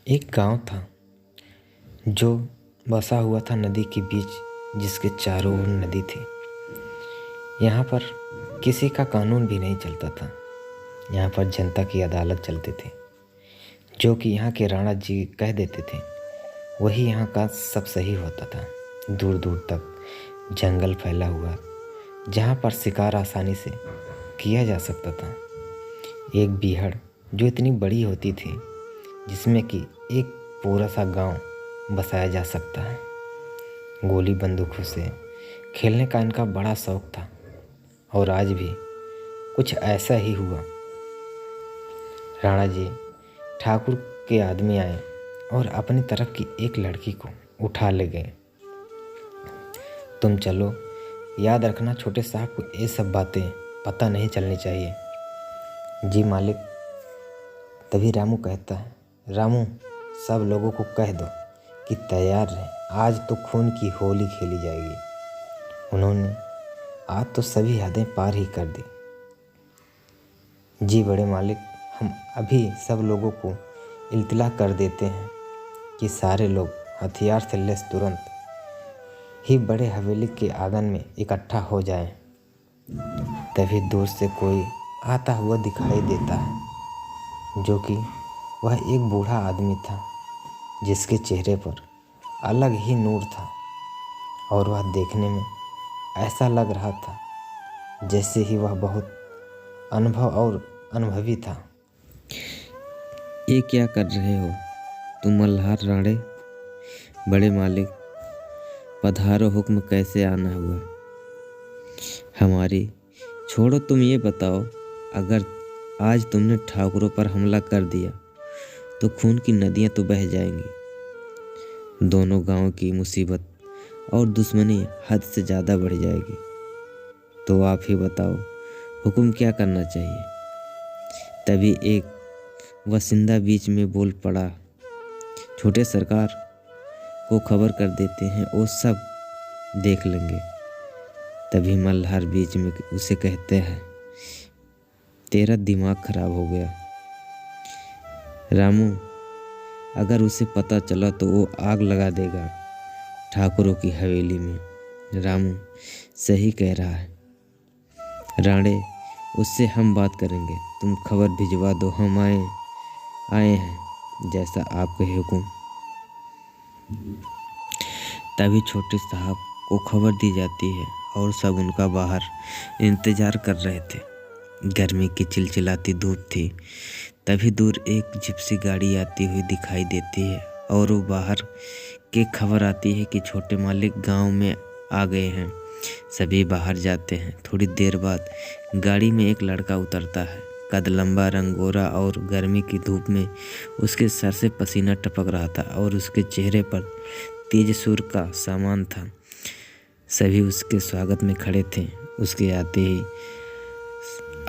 एक गांव था जो बसा हुआ था नदी के बीच, जिसके चारों ओर नदी थी। यहाँ पर किसी का कानून भी नहीं चलता था। यहाँ पर जनता की अदालत चलती थी। जो कि यहाँ के राणा जी कह देते थे वही यहाँ का सब सही होता था। दूर दूर तक जंगल फैला हुआ, जहाँ पर शिकार आसानी से किया जा सकता था। एक बीहड़ जो इतनी बड़ी होती थी जिसमें कि एक पूरा सा गांव बसाया जा सकता है। गोली बंदूकों से खेलने का इनका बड़ा शौक था और आज भी कुछ ऐसा ही हुआ। राणा जी ठाकुर के आदमी आए और अपनी तरफ की एक लड़की को उठा ले गए। तुम चलो, याद रखना छोटे साहब को ये सब बातें पता नहीं चलनी चाहिए। जी मालिक। तभी रामू कहता है, रामू सब लोगों को कह दो कि तैयार रहे, आज तो खून की होली खेली जाएगी। उन्होंने आज तो सभी हदें पार ही कर दी। जी बड़े मालिक, हम अभी सब लोगों को इल्तिला कर देते हैं कि सारे लोग हथियार से लैस तुरंत ही बड़े हवेली के आंगन में इकट्ठा हो जाएं। तभी दूर से कोई आता हुआ दिखाई देता है, जो कि वह एक बूढ़ा आदमी था जिसके चेहरे पर अलग ही नूर था और वह देखने में ऐसा लग रहा था जैसे ही वह बहुत अनुभवी था। ये क्या कर रहे हो तुम मल्हार राणे? बड़े मालिक पधारो, हुक्म कैसे आना हुआ? हमारी छोड़ो, तुम ये बताओ, अगर आज तुमने ठाकुरों पर हमला कर दिया तो खून की नदियां तो बह जाएंगी। दोनों गांव की मुसीबत और दुश्मनी हद से ज़्यादा बढ़ जाएगी। तो आप ही बताओ, हुक्म क्या करना चाहिए? तभी एक वसिंदा बीच में बोल पड़ा, छोटे सरकार को खबर कर देते हैं, वो सब देख लेंगे। तभी मल्हार बीच में उसे कहते हैं, तेरा दिमाग खराब हो गया रामू। अगर उसे पता चला तो वो आग लगा देगा ठाकुरों की हवेली में। रामू सही कह रहा है राणे, उससे हम बात करेंगे। तुम खबर भिजवा दो, हम आए हैं, जैसा आप कहे हुकुम। तभी छोटे साहब को खबर दी जाती है और सब उनका बाहर इंतजार कर रहे थे। गर्मी की चिलचिलाती धूप थी। तभी दूर एक जिप्सी गाड़ी आती हुई दिखाई देती है और वो बाहर की खबर आती है कि छोटे मालिक गांव में आ गए हैं। सभी बाहर जाते हैं। थोड़ी देर बाद गाड़ी में एक लड़का उतरता है। कद लंबा, रंग गोरा और गर्मी की धूप में उसके सर से पसीना टपक रहा था और उसके चेहरे पर तेज सुर का सामान था। सभी उसके स्वागत में खड़े थे। उसके आते ही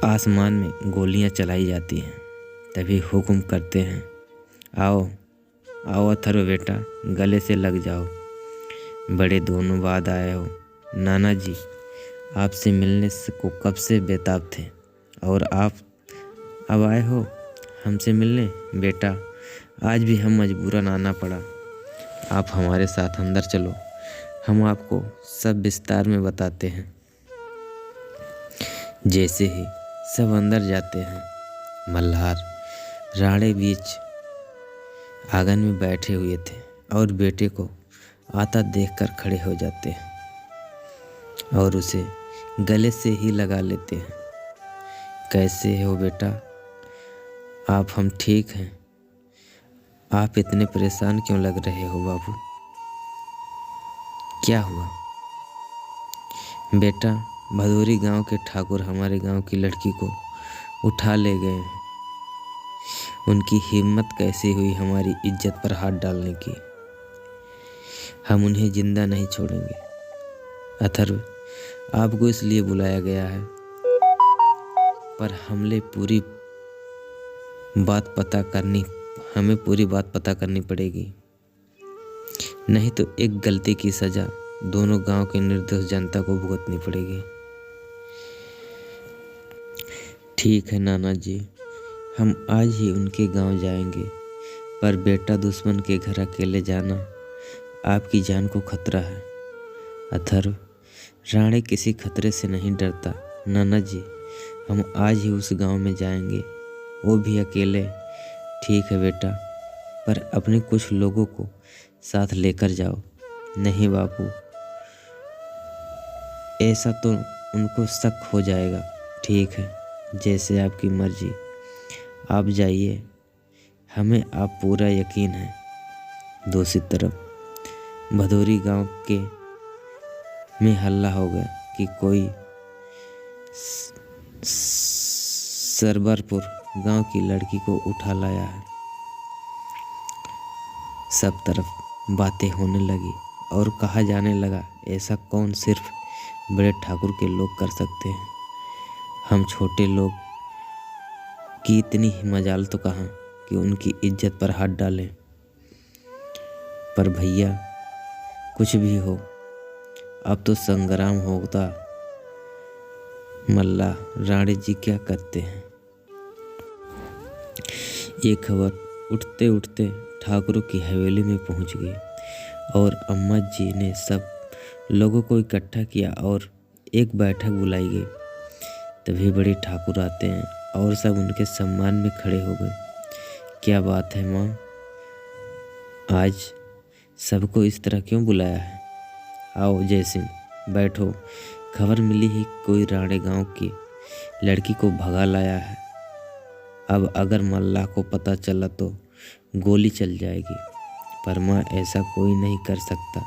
आसमान में गोलियां चलाई जाती हैं। तभी हुक्म करते हैं, आओ आओ अथर्व बेटा, गले से लग जाओ। बड़े दोनों बाद आए हो। नाना जी आपसे मिलने को कब से बेताब थे और आप अब आए हो हमसे मिलने। बेटा आज भी हम मजबूरन आना पड़ा। आप हमारे साथ अंदर चलो, हम आपको सब विस्तार में बताते हैं। जैसे ही सब अंदर जाते हैं, मल्हार राणे बीच आंगन में बैठे हुए थे और बेटे को आता देखकर खड़े हो जाते हैं और उसे गले से ही लगा लेते हैं। कैसे हो बेटा? आप हम ठीक हैं। आप इतने परेशान क्यों लग रहे हो बाबू? क्या हुआ? बेटा भदोरी गांव के ठाकुर हमारे गांव की लड़की को उठा ले गए हैं। उनकी हिम्मत कैसे हुई हमारी इज्जत पर हाथ डालने की? हम उन्हें जिंदा नहीं छोड़ेंगे। अथर्व आपको इसलिए बुलाया गया है, पर हमें पूरी बात पता करनी पड़ेगी, नहीं तो एक गलती की सजा दोनों गांव के निर्दोष जनता को भुगतनी पड़ेगी। ठीक है नाना जी, हम आज ही उनके गांव जाएंगे, पर बेटा दुश्मन के घर अकेले जाना आपकी जान को खतरा है। अथर्व, राणे किसी खतरे से नहीं डरता। नाना जी, हम आज ही उस गांव में जाएंगे, वो भी अकेले। ठीक है बेटा, पर अपने कुछ लोगों को साथ लेकर जाओ। नहीं बापू, ऐसा तो उनको शक हो जाएगा। ठीक है, जैसे आपकी मर्जी, आप जाइए, हमें आप पूरा यकीन है। दूसरी तरफ भदोरी गांव के में हल्ला हो गया कि कोई सरबरपुर गांव की लड़की को उठा लाया है। सब तरफ बातें होने लगी और कहा जाने लगा, ऐसा कौन सिर्फ बड़े ठाकुर के लोग कर सकते हैं। हम छोटे लोग की इतनी ही मजाल तो कहाँ कि उनकी इज्जत पर हाथ डालें। पर भैया, कुछ भी हो, अब तो संग्राम होता। मल्ला राणे जी क्या करते हैं। ये खबर उठते उठते ठाकुरों की हवेली में पहुंच गई और अम्मा जी ने सब लोगों को इकट्ठा किया और एक बैठक बुलाई गई। तभी बड़े ठाकुर आते हैं और सब उनके सम्मान में खड़े हो गए। क्या बात है माँ, आज सबको इस तरह क्यों बुलाया है? आओ जयसिंह, बैठो। खबर मिली है कोई राणे गांव की लड़की को भगा लाया है। अब अगर मल्ला को पता चला तो गोली चल जाएगी। पर माँ, ऐसा कोई नहीं कर सकता।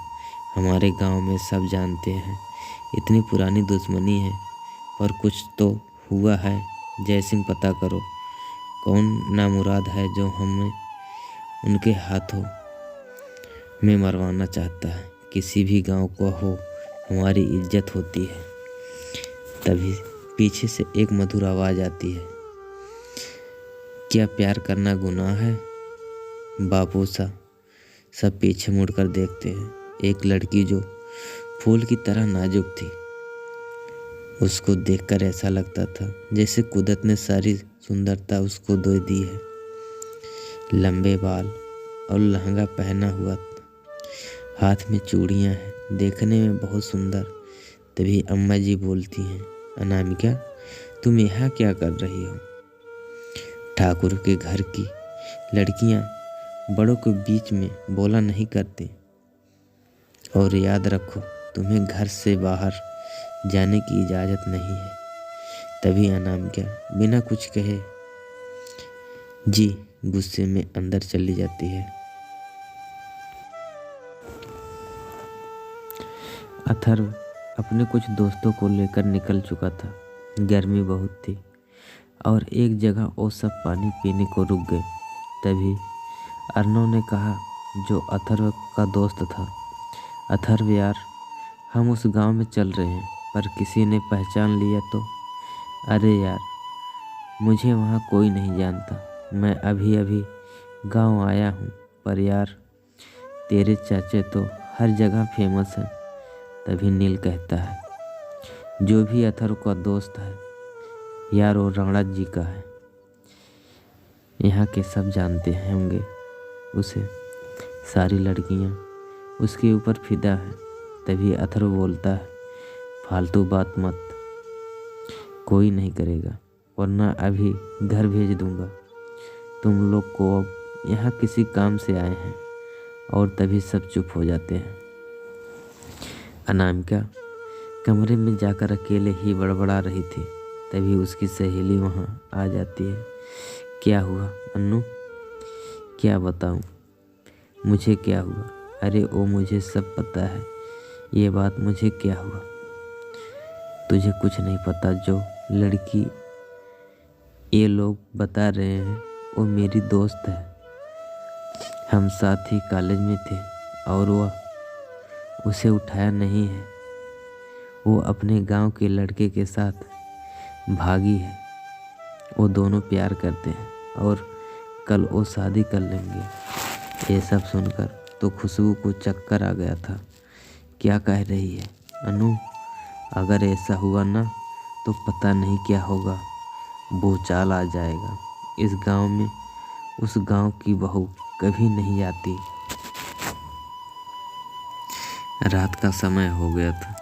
हमारे गांव में सब जानते हैं, इतनी पुरानी दुश्मनी है। पर कुछ तो हुआ है। जयसिंह, पता करो कौन नामुराद है जो हमें उनके हाथों में मरवाना चाहता है। किसी भी गांव को हो, हमारी इज्जत होती है। तभी पीछे से एक मधुर आवाज आती है, क्या प्यार करना गुनाह है? बापू सा सब पीछे मुड़कर देखते हैं। एक लड़की जो फूल की तरह नाजुक थी, उसको देखकर ऐसा लगता था जैसे कुदरत ने सारी सुंदरता उसको दे दी है। लंबे बाल और लहंगा पहना हुआ, हाथ में चूड़ियां हैं, देखने में बहुत सुंदर। तभी अम्मा जी बोलती हैं, अनामिका, तुम यहाँ क्या कर रही हो? ठाकुर के घर की लड़कियां बड़ों के बीच में बोला नहीं करती। और याद रखो, तुम्हें घर से बाहर जाने की इजाज़त नहीं है। तभी अनामिका बिना कुछ कहे जी गुस्से में अंदर चली जाती है। अथर्व अपने कुछ दोस्तों को लेकर निकल चुका था। गर्मी बहुत थी और एक जगह वो सब पानी पीने को रुक गए। तभी अर्नव ने कहा, जो अथर्व का दोस्त था, अथर्व यार, हम उस गांव में चल रहे हैं, पर किसी ने पहचान लिया तो? अरे यार, मुझे वहाँ कोई नहीं जानता। मैं अभी अभी गांव आया हूँ, पर यार तेरे चाचे तो हर जगह फेमस हैं। तभी नील कहता है, जो भी अथर्व का दोस्त है यार, वो राणा जी का है। यहाँ के सब जानते हैं होंगे उसे। सारी लड़कियाँ उसके ऊपर फिदा हैं। तभी अथर्व बोलता है, फालतू बात मत, कोई नहीं करेगा, वरना अभी घर भेज दूंगा। तुम लोग को अब यहाँ किसी काम से आए हैं। और तभी सब चुप हो जाते हैं। अनामिका कमरे में जाकर अकेले ही बड़बड़ा रही थी। तभी उसकी सहेली वहाँ आ जाती है। क्या हुआ अन्नू? क्या बताऊँ मुझे क्या हुआ? अरे ओ, मुझे सब पता है। ये बात मुझे क्या हुआ? तुझे कुछ नहीं पता? जो लड़की ये लोग बता रहे हैं वो मेरी दोस्त है। हम साथ ही कॉलेज में थे और वह उसे उठाया नहीं है। वो अपने गांव के लड़के के साथ भागी है। वो दोनों प्यार करते हैं और कल वो शादी कर लेंगे। ये सब सुनकर तो खुशबू को चक्कर आ गया था। क्या कह रही है अनु? अगर ऐसा हुआ ना तो पता नहीं क्या होगा। भूचाल आ जाएगा इस गांव में। उस गांव की बहू कभी नहीं आती। रात का समय हो गया था।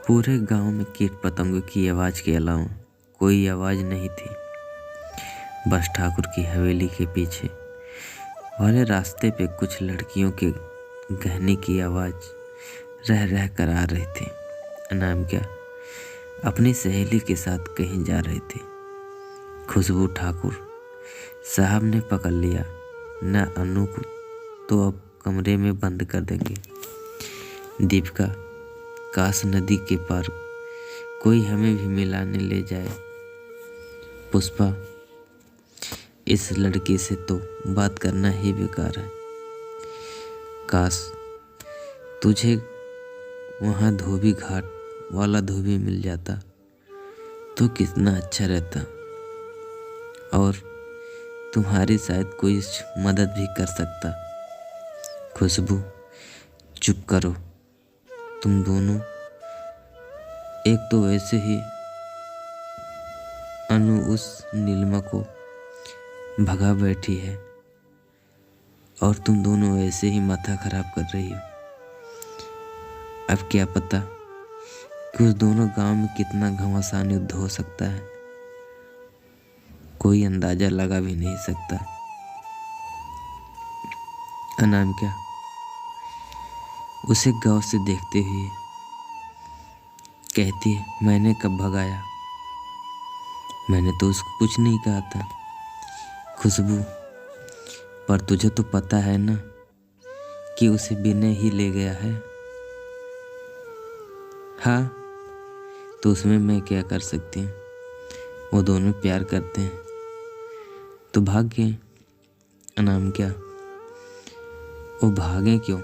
पूरे गांव में कीट पतंगों की आवाज़ के अलावा कोई आवाज़ नहीं थी। बस ठाकुर की हवेली के पीछे वाले रास्ते पे कुछ लड़कियों के गहने की आवाज़ रह रह कर आ रही थी। अनामिका अपनी सहेली के साथ कहीं जा रही थी। खुशबू ठाकुर साहब ने पकड़ लिया, न अनु को तो अब कमरे में बंद कर देंगे। दीपिका, काश नदी के पार कोई हमें भी मिलाने ले जाए। पुष्पा, इस लड़की से तो बात करना ही बेकार है। काश तुझे वहाँ धोबी घाट वाला धोबी मिल जाता तो कितना अच्छा रहता, और तुम्हारी शायद कोई मदद भी कर सकता। खुशबू, चुप करो। तुम दोनों एक तो वैसे ही अनु उस नीलिमा को भगा बैठी है, और तुम दोनों वैसे ही माथा खराब कर रही हो। अब क्या पता कि उस दोनों गांव में कितना घमासान युद्ध हो सकता है, कोई अंदाजा लगा भी नहीं सकता। अनामिका उसे गौर से देखते हुए कहती है, मैंने कब भगाया? मैंने तो उसको कुछ नहीं कहा था। खुशबू, पर तुझे तो पता है ना कि उसे विनय ही ले गया है। हाँ, तो उसमें मैं क्या कर सकती हूँ? वो दोनों प्यार करते हैं तो भाग गए। अनामिका, वो भागें क्यों?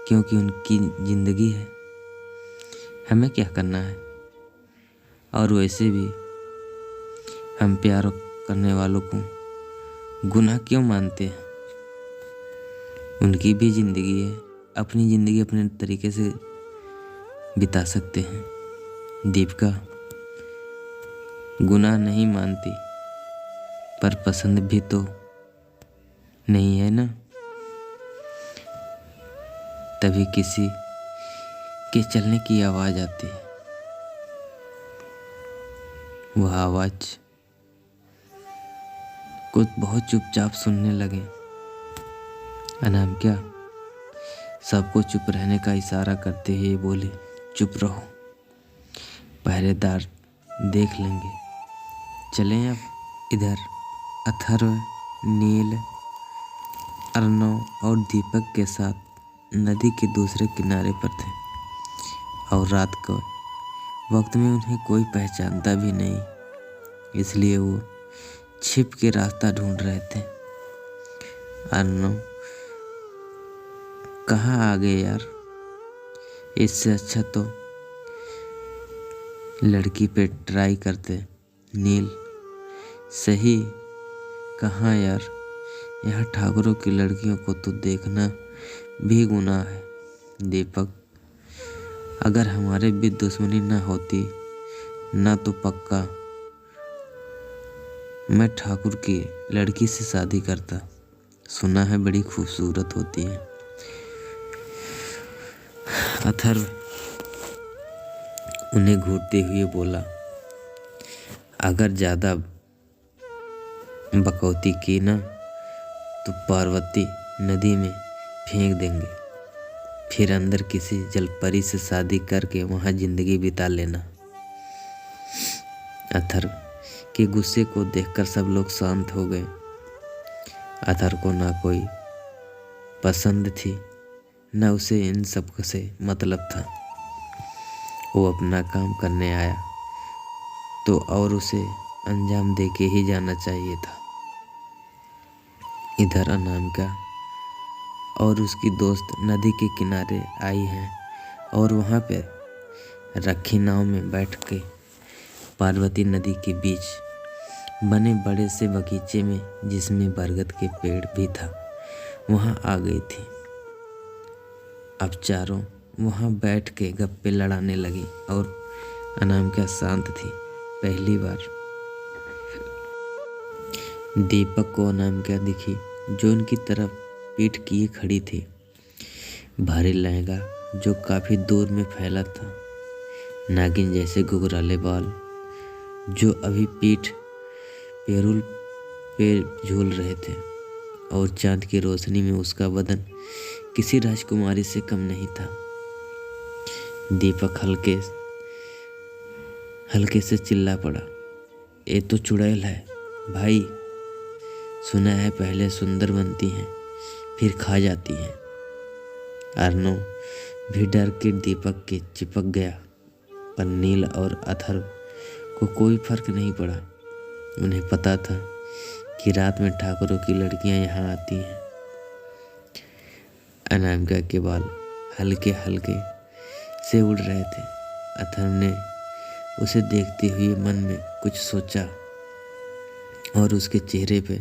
क्योंकि उनकी जिंदगी है, हमें क्या करना है? और वैसे भी हम प्यार करने वालों को गुनाह क्यों मानते हैं? उनकी भी जिंदगी है, अपनी ज़िंदगी अपने तरीके से बिता सकते हैं। दीपिका गुनाह नहीं मानती, पर पसंद भी तो नहीं है ना। तभी किसी के चलने की आवाज़ आती है। वह आवाज़ कुछ बहुत चुपचाप सुनने लगे। अनामिका सबको चुप रहने का इशारा करते हुए बोली, चुप रहो, पहरेदार देख लेंगे। चलें अब। इधर अथर्व, नील, अर्णव और दीपक के साथ नदी के दूसरे किनारे पर थे, और रात के वक्त में उन्हें कोई पहचानता भी नहीं, इसलिए वो छिप के रास्ता ढूंढ रहे थे। अर्णव, कहाँ आ गए यार? इससे अच्छा तो लड़की पे ट्राई करते। नील, सही कहाँ यार, यहाँ ठाकुरों की लड़कियों को तो देखना भी गुनाह है। दीपक, अगर हमारे बीच दुश्मनी ना होती ना तो पक्का मैं ठाकुर की लड़की से शादी करता, सुना है बड़ी खूबसूरत होती है। अथर्व उन्हें घूरते हुए बोला, अगर ज़्यादा बकौती की ना तो पार्वती नदी में फेंक देंगे, फिर अंदर किसी जलपरी से शादी करके वहाँ जिंदगी बिता लेना। अथर्व के गुस्से को देखकर सब लोग शांत हो गए। अथर्व को ना कोई पसंद थी, न उसे इन सब से मतलब था। वो अपना काम करने आया तो और उसे अंजाम दे के ही जाना चाहिए था। इधर अनामिका और उसकी दोस्त नदी के किनारे आई हैं और वहाँ पे रखी नाव में बैठ के पार्वती नदी के बीच बने बड़े से बगीचे में, जिसमें बरगद के पेड़ भी था, वहाँ आ गई थी। अब चारों वहाँ बैठ के गप्पे लड़ाने लगी और अनामिका शांत थी। पहली बार दीपक को अनामिका दिखी जो उनकी तरफ पीठ किए खड़ी थी। भारी लहंगा जो काफी दूर में फैला था, नागिन जैसे घुघराले बाल जो अभी पीठ पेरुल पे झूल रहे थे, और चांद की रोशनी में उसका बदन किसी राजकुमारी से कम नहीं था। दीपक हल्के से चिल्ला पड़ा, ये तो चुड़ैल है भाई। सुना है पहले सुंदर बनती हैं, फिर खा जाती हैं। अर्नो भी डर के दीपक के चिपक गया, पर नील और अथर्व को कोई फर्क नहीं पड़ा। उन्हें पता था कि रात में ठाकुरों की लड़कियां यहाँ आती हैं। अनामिका के बाल हल्के हल्के से उड़ रहे थे। अथर्व ने उसे देखते हुए मन में कुछ सोचा और उसके चेहरे पे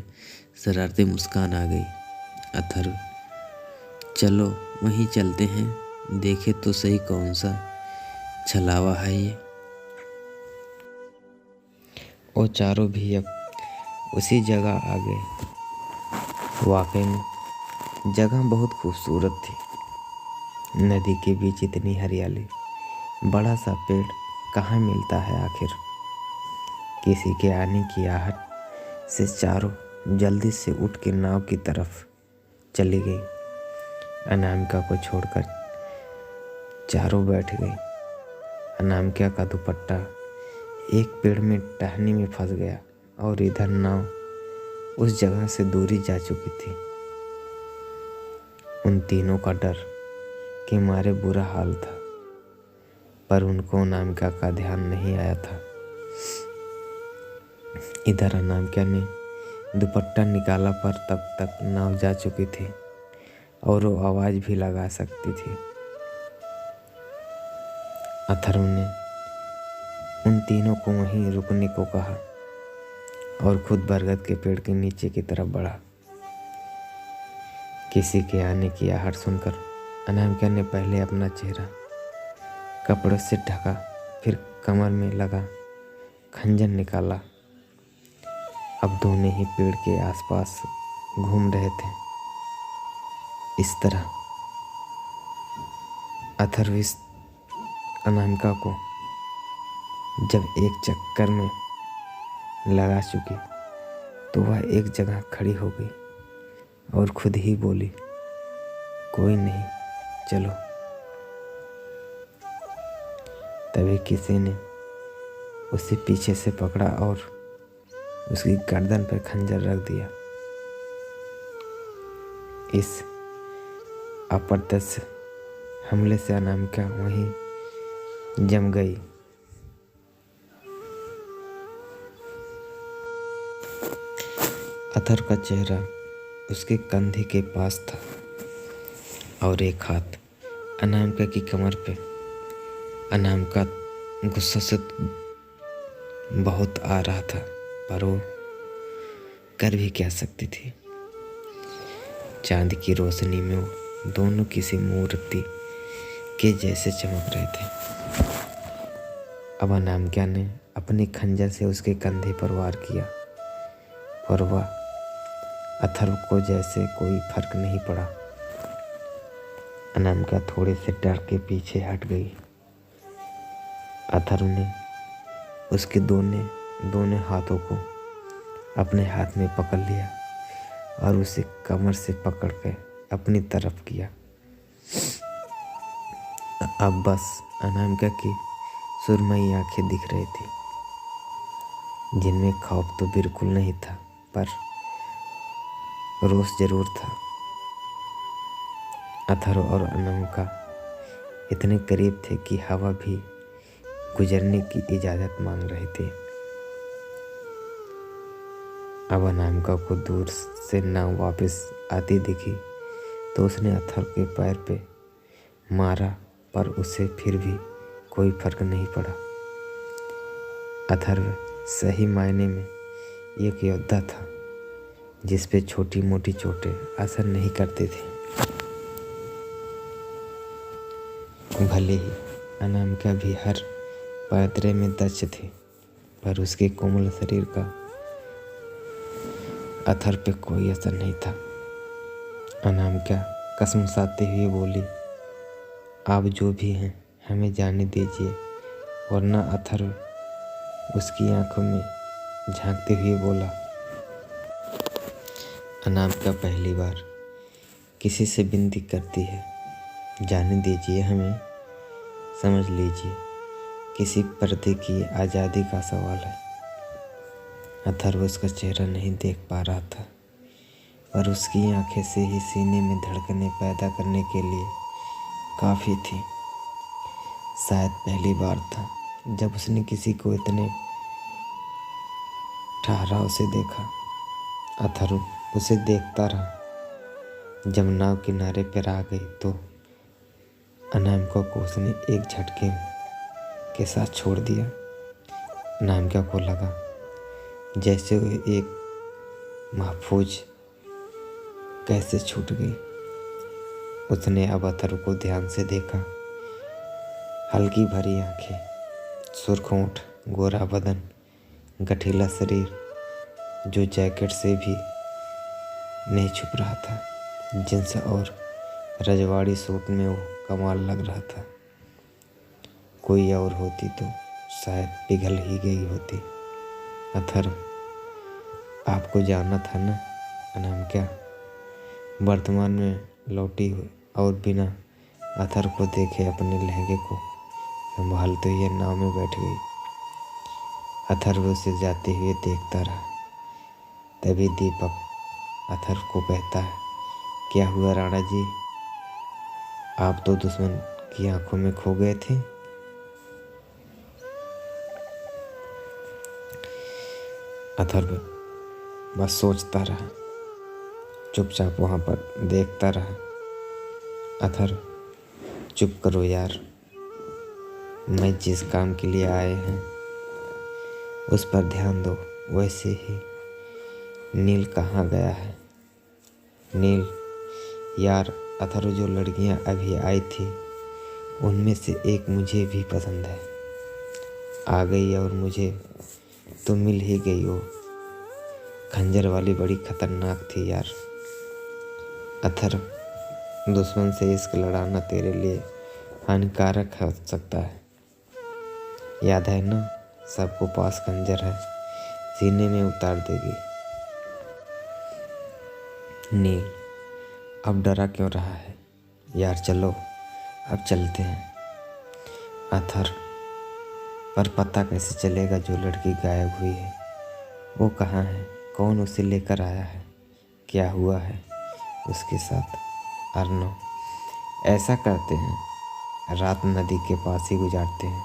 शरारती मुस्कान आ गई। अथर्व, चलो वहीं चलते हैं, देखे तो सही कौन सा छलावा है ये। वो चारों भी अब उसी जगह आ गए। वाकई में जगह बहुत खूबसूरत थी। नदी के बीच इतनी हरियाली, बड़ा सा पेड़ कहाँ मिलता है आखिर। किसी के आने की आहट से चारों जल्दी से उठ के नाव की तरफ चली गई। अनामिका को छोड़कर चारों बैठ गई। अनामिका का दुपट्टा एक पेड़ में टहनी में फंस गया और इधर नाव उस जगह से दूरी जा चुकी थी। उन तीनों का डर के मारे बुरा हाल था, पर उनको अनामिका का ध्यान नहीं आया था। इधर अनामिका ने दुपट्टा निकाला, पर तब तक नाव जा चुकी थी और वो आवाज भी लगा सकती थी। अथर्व ने उन तीनों को वहीं रुकने को कहा और खुद बरगद के पेड़ के नीचे की तरफ बढ़ा। किसी के आने की आहट सुनकर अनामिका ने पहले अपना चेहरा कपड़ों से ढका, फिर कमर में लगा खंजर निकाला। अब दोनों ही पेड़ के आसपास घूम रहे थे। इस तरह अथर्व इस अनामिका को जब एक चक्कर में लगा चुकी, तो वह एक जगह खड़ी हो गई और खुद ही बोली, कोई नहीं, चलो। तभी किसी ने उसे पीछे से पकड़ा और उसकी गर्दन पर खंजर रख दिया। इस अप्रत्यक्ष हमले से अनामिका वहीं जम गई। अथर्व का चेहरा उसके कंधे के पास था और एक हाथ अनामिका की कमर पे। अनामिका गुस्सा से बहुत आ रहा था, पर वो कर भी क्या सकती थी। चांद की रोशनी में वो दोनों किसी मूर्ति के जैसे चमक रहे थे। अब अनामिका ने अपने खंजर से उसके कंधे पर वार किया, और वह अथर्व को जैसे कोई फर्क नहीं पड़ा। अनामिका थोड़े से डर के पीछे हट गई। अथर्व ने उसके दोनों हाथों को अपने हाथ में पकड़ लिया और उसे कमर से पकड़ के अपनी तरफ किया। अब बस अनामिका की सुरमई आंखें दिख रही थी, जिनमें खौफ तो बिल्कुल नहीं था, पर रोष जरूर था। अथर्व और अनामिका इतने करीब थे कि हवा भी गुजरने की इजाज़त मांग रहे थे। अब अनामिका को दूर से नाव वापस आती दिखी तो उसने अथर्व के पैर पे मारा, पर उसे फिर भी कोई फर्क नहीं पड़ा। अथर्व सही मायने में एक योद्धा था, जिस पे छोटी मोटी चोटें असर नहीं करते थे। भले ही अनामिका भी हर पैतरे में दक्ष थी, पर उसके कोमल शरीर का अथर्व पे कोई असर नहीं था। अनामिका कसमसाते हुए बोली, आप जो भी हैं हमें जाने दीजिए, वरना। अथर्व उसकी आंखों में झांकते हुए बोला। अनामिका पहली बार किसी से विनती करती है, जाने दीजिए हमें। समझ लीजिए, किसी पर्दे की आज़ादी का सवाल है। अथर्व उसका चेहरा नहीं देख पा रहा था, पर उसकी आंखें से ही सीने में धड़कनें पैदा करने के लिए काफ़ी थी। शायद पहली बार था जब उसने किसी को इतने ठहराव से देखा। अथर्व उसे देखता रहा। जब नाव किनारे पर आ गई तो अनामिका को उसने एक झटके के साथ छोड़ दिया। अनामिका को लगा जैसे वो एक महफूज कैसे छूट गई। उसने अब अथर्व को ध्यान से देखा। हल्की भरी आंखें, सुर्ख होंठ, गोरा बदन, गठीला शरीर जो जैकेट से भी नहीं छुप रहा था। जींस और रजवाड़ी सूट में वो कमाल लग रहा था। कोई और होती तो शायद पिघल ही गई होती। अथर्व, आपको जाना था ना? अनामिका वर्तमान में लौटी और बिना अथर्व को देखे अपने लहंगे को संभालते हुए नाव में बैठ गई। अथर्व उसे जाते हुए देखता रहा। तभी दीपक अथर्व को कहता है, क्या हुआ राणा जी, आप तो दुश्मन की आंखों में खो गए थे। अथर्व बस सोचता रहा, चुपचाप वहाँ पर देखता रहा। अथर्व, चुप करो यार, मैं जिस काम के लिए आए हैं उस पर ध्यान दो। वैसे ही नील कहाँ गया है? नील यार, अथर्व जो लड़कियां अभी आई थी उनमें से एक मुझे भी पसंद है। आ गई और मुझे तो मिल ही गई। वो खंजर वाली बड़ी खतरनाक थी यार। अथर्व, दुश्मन से इश्क लड़ाना तेरे लिए हानिकारक हो सकता है। याद है ना, सबको पास खंजर है, सीने में उतार देगी। नील, अब डरा क्यों रहा है यार? चलो अब चलते हैं। अथर्व, पर पता कैसे चलेगा जो लड़की गायब हुई है वो कहाँ है? कौन उसे लेकर आया है? क्या हुआ है उसके साथ? अर्नव, ऐसा करते हैं, रात नदी के पास ही गुजारते हैं,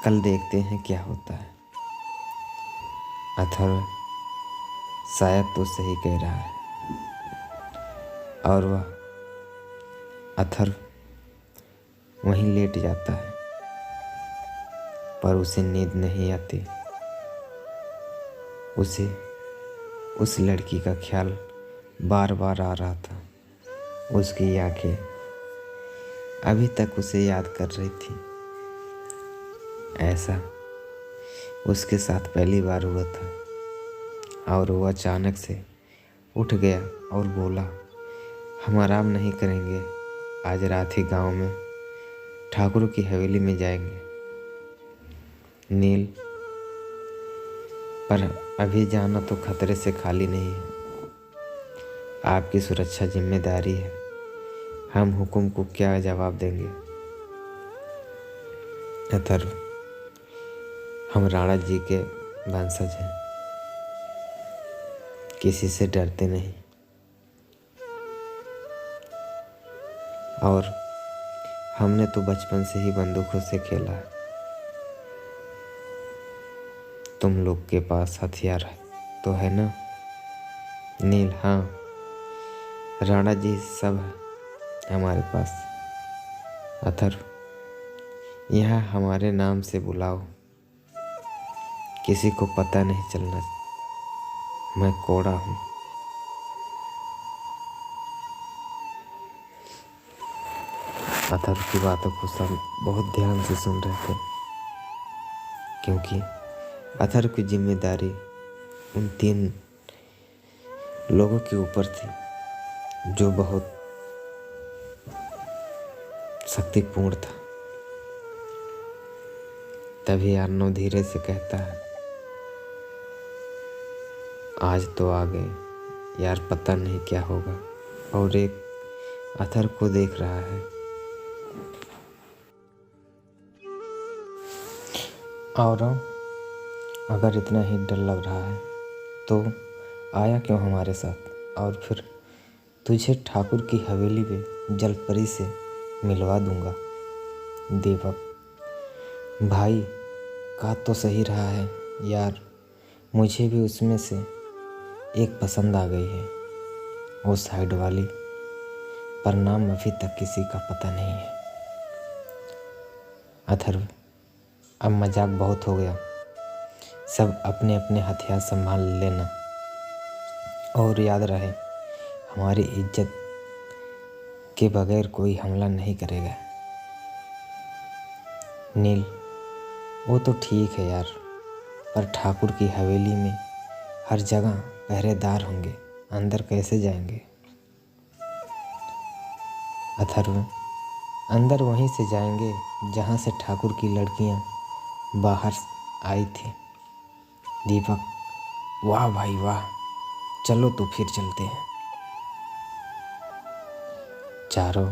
कल देखते हैं क्या होता है। अथर्व शायद तो सही कह रहा है। और वह अथर्व वहीं लेट जाता है, पर उसे नींद नहीं आती। उसे उस लड़की का ख्याल बार बार आ रहा था। उसकी आंखें अभी तक उसे याद कर रही थी। ऐसा उसके साथ पहली बार हुआ था। और वो अचानक से उठ गया और बोला, हम आराम नहीं करेंगे, आज रात ही गांव में ठाकुर की हवेली में जाएंगे। नील, पर अभी जाना तो खतरे से खाली नहीं है। आपकी सुरक्षा जिम्मेदारी है, हम हुक्म को क्या जवाब देंगे? अथर्व, हम राणा जी के वंशज हैं, किसी से डरते नहीं। और हमने तो बचपन से ही बंदूकों से खेला है। तुम लोग के पास हथियार है तो है ना? नील, हाँ, राणा जी सब है हमारे पास। अथर्व, यहाँ हमारे नाम से बुलाओ, किसी को पता नहीं चलना मैं कोड़ा हूँ। अथर्व की बातों को सब बहुत ध्यान से सुन रहे थे, क्योंकि अथर्व की जिम्मेदारी उन 3 लोगों के ऊपर थी जो बहुत शक्तिपूर्ण था। तभी अर्नव धीरे से कहता है, आज तो आ गए यार, पता नहीं क्या होगा। और एक अथर को देख रहा है। और अगर इतना ही डर लग रहा है तो आया क्यों हमारे साथ, और फिर तुझे ठाकुर की हवेली में जलपरी से मिलवा दूंगा। दीपक, भाई कहा तो सही रहा है यार, मुझे भी उसमें से एक पसंद आ गई है, वो साइड वाली, पर नाम अभी तक किसी का पता नहीं है। अथर्व, अब मजाक बहुत हो गया, सब अपने अपने हथियार संभाल लेना, और याद रहे हमारी इज्जत के बगैर कोई हमला नहीं करेगा। नील, वो तो ठीक है यार, पर ठाकुर की हवेली में हर जगह पहरेदार होंगे, अंदर कैसे जाएंगे। अथर्व, अंदर वहीं से जाएंगे जहाँ से ठाकुर की लड़कियाँ बाहर आई थी। दीपक, वाह भाई वाह, चलो तो फिर चलते हैं। चारों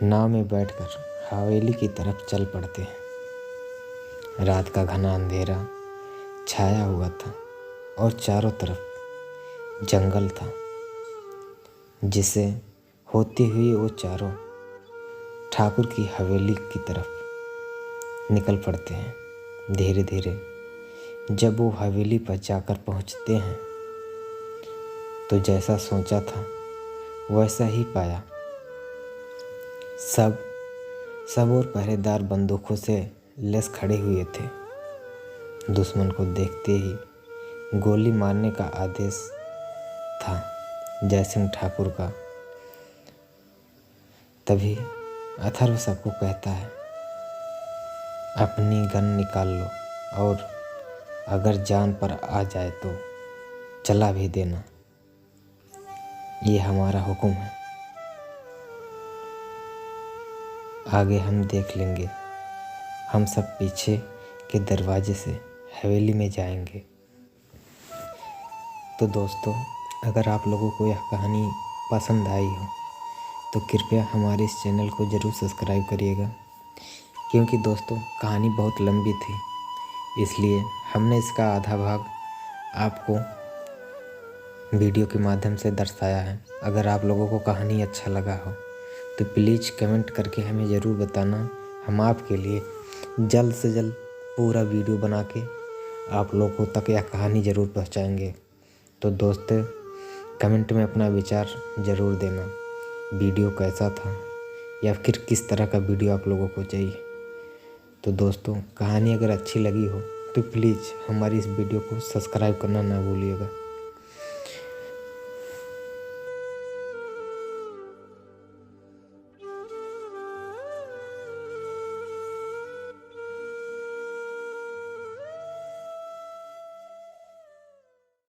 नाव में बैठकर हवेली की तरफ चल पड़ते हैं। रात का घना अंधेरा छाया हुआ था और चारों तरफ जंगल था, जिसे होती हुई वो चारों ठाकुर की हवेली की तरफ निकल पड़ते हैं। धीरे धीरे जब वो हवेली पर जाकर पहुंचते हैं तो जैसा सोचा था वैसा ही पाया। सब और पहरेदार बंदूकों से लैस खड़े हुए थे। दुश्मन को देखते ही गोली मारने का आदेश था जयसिंह ठाकुर का। तभी अथर्व सबको कहता है, अपनी गन निकाल लो, और अगर जान पर आ जाए तो चला भी देना, ये हमारा हुक्म है। आगे हम देख लेंगे, हम सब पीछे के दरवाजे से हवेली में जाएंगे। तो दोस्तों, अगर आप लोगों को यह कहानी पसंद आई हो तो कृपया हमारे इस चैनल को ज़रूर सब्सक्राइब करिएगा, क्योंकि दोस्तों कहानी बहुत लंबी थी, इसलिए हमने इसका आधा भाग आपको वीडियो के माध्यम से दर्शाया है। अगर आप लोगों को कहानी अच्छा लगा हो तो प्लीज़ कमेंट करके हमें ज़रूर बताना। हम आपके लिए जल्द से जल्द पूरा वीडियो बना के आप लोगों तक यह कहानी ज़रूर पहुंचाएंगे। तो दोस्तों, कमेंट में अपना विचार ज़रूर देना, वीडियो कैसा था या फिर किस तरह का वीडियो आप लोगों को चाहिए। तो दोस्तों, कहानी अगर अच्छी लगी हो तो प्लीज़ हमारी इस वीडियो को सब्सक्राइब करना ना भूलिएगा।